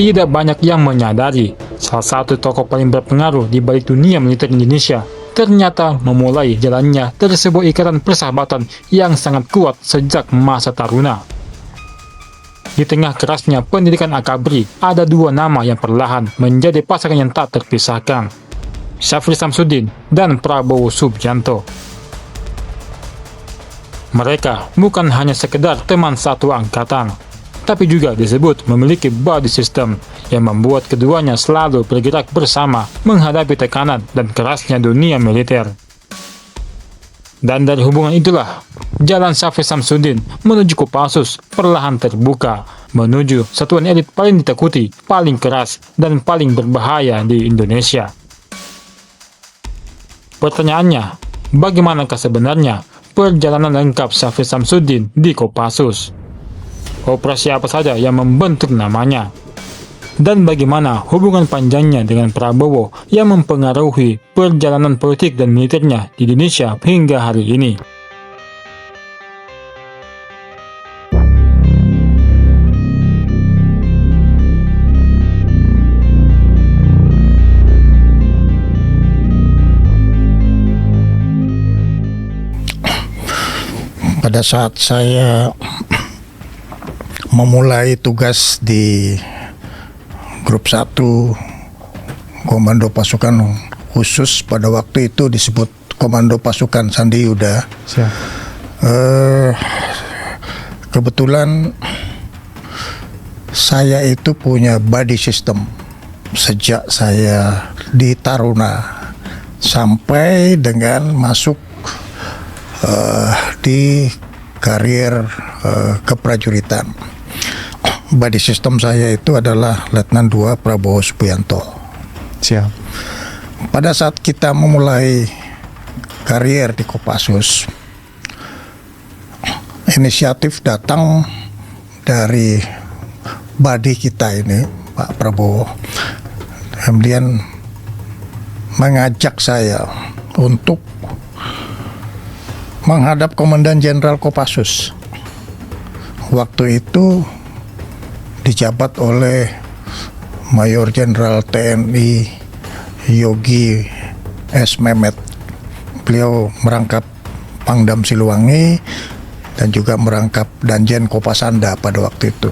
Tidak banyak yang menyadari, salah satu tokoh paling berpengaruh di balik dunia militer Indonesia ternyata memulai jalannya dari sebuah ikatan persahabatan yang sangat kuat sejak masa taruna. Di tengah kerasnya pendidikan akabri, ada dua nama yang perlahan menjadi pasangan yang tak terpisahkan, Syafri Samsudin dan Prabowo Subianto. Mereka bukan hanya sekedar teman satu angkatan, tapi juga disebut memiliki body system yang membuat keduanya selalu bergerak bersama menghadapi tekanan dan kerasnya dunia militer. Dan dari hubungan itulah, jalan Syafri Samsudin menuju Kopassus perlahan terbuka, menuju satuan elit paling ditakuti, paling keras, dan paling berbahaya di Indonesia. Pertanyaannya, bagaimanakah sebenarnya perjalanan lengkap Syafri Samsudin di Kopassus? Operasi apa saja yang membentuk namanya? Dan bagaimana hubungan panjangnya dengan Prabowo yang mempengaruhi perjalanan politik dan militernya di Indonesia hingga hari ini? Pada saat saya memulai tugas di Grup 1 Komando Pasukan Khusus, pada waktu itu disebut Komando Pasukan Sandi Yuda. Kebetulan saya itu punya body system sejak saya di Taruna sampai dengan masuk di karier keprajuritan. Body system saya itu adalah Letnan 2 Prabowo Subianto. Siap. Pada saat kita memulai karier di Kopassus, inisiatif datang dari body kita ini, Pak Prabowo. Kemudian mengajak saya untuk menghadap Komandan Jenderal Kopassus. Waktu itu dijabat oleh Mayor Jenderal TNI Yogi S. Mehmet. Beliau merangkap Pangdam Siliwangi dan juga merangkap Danjen Kopasanda pada waktu itu.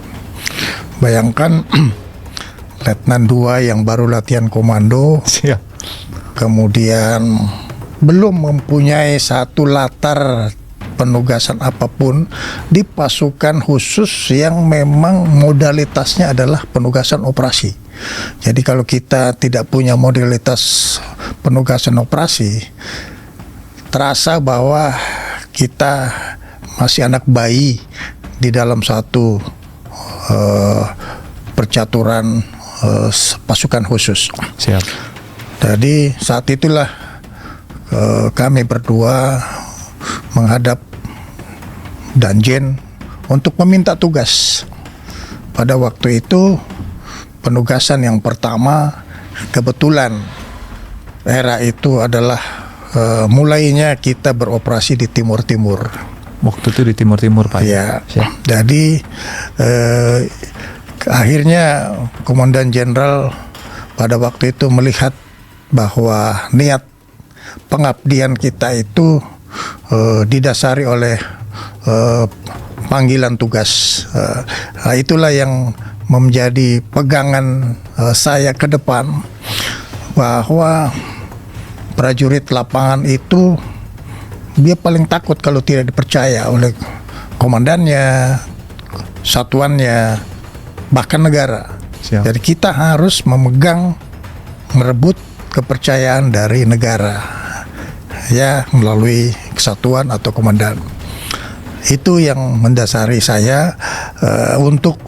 Bayangkan Letnan 2 yang baru latihan komando, Siap. kemudian belum mempunyai satu latar penugasan apapun di pasukan khusus yang memang modalitasnya adalah penugasan operasi. Jadi kalau kita tidak punya modalitas penugasan operasi, terasa bahwa kita masih anak bayi di dalam satu percaturan pasukan khusus. Siap. Jadi saat itulah kami berdua menghadap Danjen untuk meminta tugas. Pada waktu itu penugasan yang pertama, kebetulan era itu adalah mulainya kita beroperasi di Timur-Timur. Waktu itu di Timur-Timur, Pak. Ya, Siap. jadi akhirnya Komandan Jenderal pada waktu itu melihat bahwa niat pengabdian kita itu didasari oleh panggilan tugas. Itulah yang menjadi pegangan saya ke depan, bahwa prajurit lapangan itu dia paling takut kalau tidak dipercaya oleh komandannya, satuannya, bahkan negara. Siap. Jadi kita harus merebut kepercayaan dari negara, ya, melalui kesatuan atau komandan. Itu yang mendasari saya untuk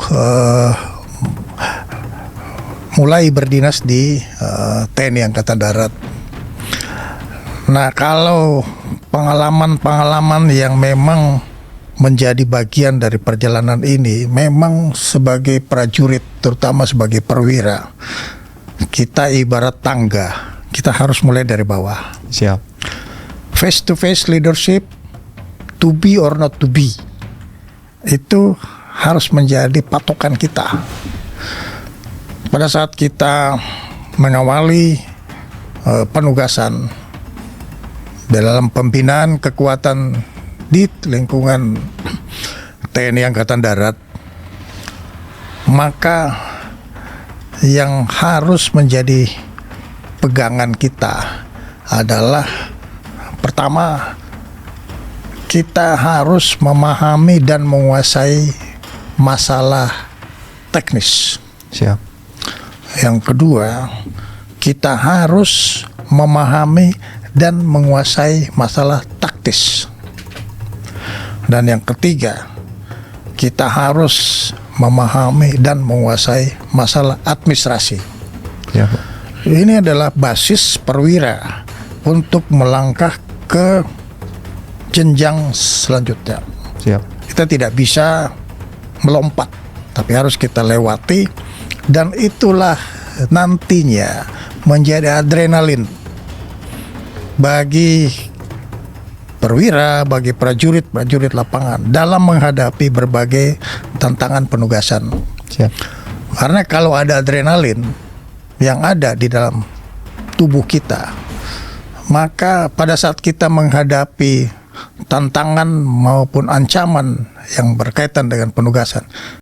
mulai berdinas di TNI Angkatan Darat. Nah, kalau pengalaman-pengalaman yang memang menjadi bagian dari perjalanan ini, memang sebagai prajurit, terutama sebagai perwira, kita ibarat tangga, kita harus mulai dari bawah. Siap. Face to face leadership, to be or not to be, itu harus menjadi patokan kita. pada saat kita mengawali penugasan dalam pembinaan kekuatan di lingkungan TNI Angkatan Darat, maka yang harus menjadi pegangan kita adalah pertama, kita harus memahami dan menguasai masalah teknis. Siap. Yang kedua, kita harus memahami dan menguasai masalah taktis. Dan yang ketiga, kita harus memahami dan menguasai masalah administrasi. Siap, Pak. Ini adalah basis perwira untuk melangkah ke jenjang selanjutnya. Siap. Kita tidak bisa melompat, tapi harus kita lewati, dan itulah nantinya menjadi adrenalin bagi perwira, bagi prajurit lapangan dalam menghadapi berbagai tantangan penugasan. Siap. Karena kalau ada adrenalin yang ada di dalam tubuh kita, maka pada saat kita menghadapi tantangan maupun ancaman yang berkaitan dengan penugasan,